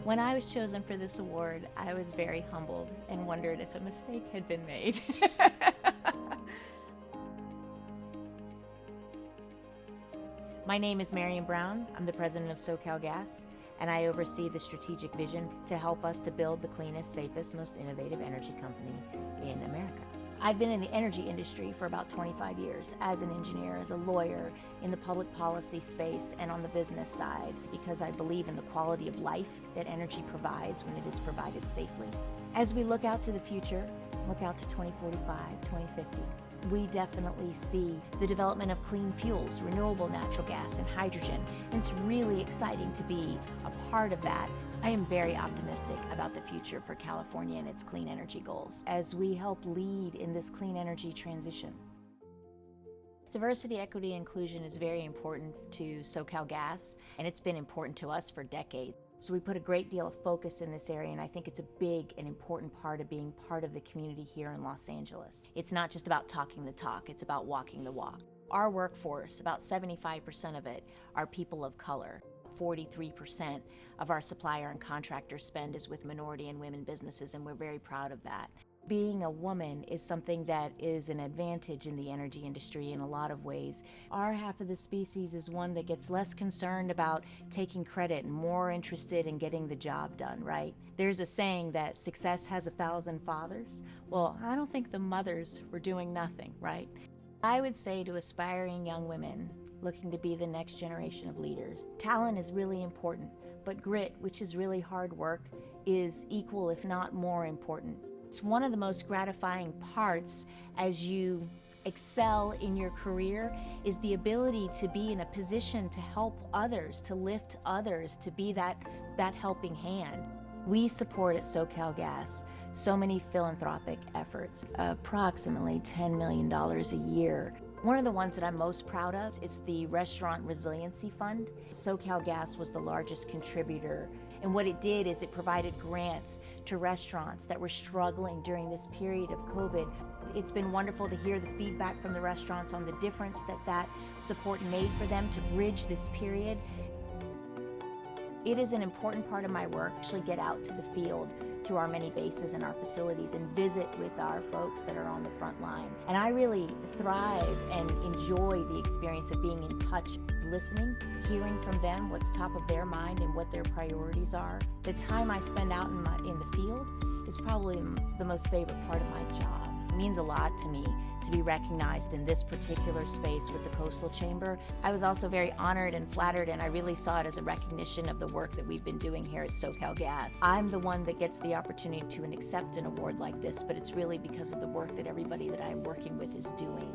When I was chosen for this award, I was very humbled and wondered if a mistake had been made. My name is Maryam Brown. I'm the president of SoCalGas, and I oversee the strategic vision to help us to build the cleanest, safest, most innovative energy company in America. I've been in the energy industry for about 25 years as an engineer, as a lawyer, in the public policy space and on the business side, because I believe in the quality of life that energy provides when it is provided safely. As we look out to the future, look out to 2045, 2050, we definitely see the development of clean fuels, renewable natural gas, and hydrogen. And it's really exciting to be a part of that. I am very optimistic about the future for California and its clean energy goals as we help lead in this clean energy transition. Diversity, equity, and inclusion is very important to SoCalGas, and it's been important to us for decades. So we put a great deal of focus in this area, and I think it's a big and important part of being part of the community here in Los Angeles. It's not just about talking the talk, it's about walking the walk. Our workforce, about 75% of it, are people of color. 43% of our supplier and contractor spend is with minority and women businesses, and we're very proud of that. Being a woman is something that is an advantage in the energy industry in a lot of ways. Our half of the species is one that gets less concerned about taking credit and more interested in getting the job done, right? There's a saying that success has 1,000 fathers. Well, I don't think the mothers were doing nothing, right? I would say to aspiring young women looking to be the next generation of leaders, talent is really important, but grit, which is really hard work, is equal if not more important. It's one of the most gratifying parts as you excel in your career is the ability to be in a position to help others, to lift others, to be that helping hand. We support at SoCalGas so many philanthropic efforts, approximately $10 million a year. One of the ones that I'm most proud of is the Restaurant Resiliency Fund. SoCalGas was the largest contributor, and what it did is it provided grants to restaurants that were struggling during this period of COVID. It's been wonderful to hear the feedback from the restaurants on the difference that support made for them to bridge this period. It is an important part of my work to actually get out to the field, to our many bases and our facilities, and visit with our folks that are on the front line. And I really thrive and enjoy the experience of being in touch, listening, hearing from them what's top of their mind and what their priorities are. The time I spend out in the field is probably the most favorite part of my job. It means a lot to me to be recognized in this particular space with the Coastal Chamber. I was also very honored and flattered, and I really saw it as a recognition of the work that we've been doing here at SoCalGas. I'm the one that gets the opportunity to accept an award like this, but it's really because of the work that everybody that I'm working with is doing.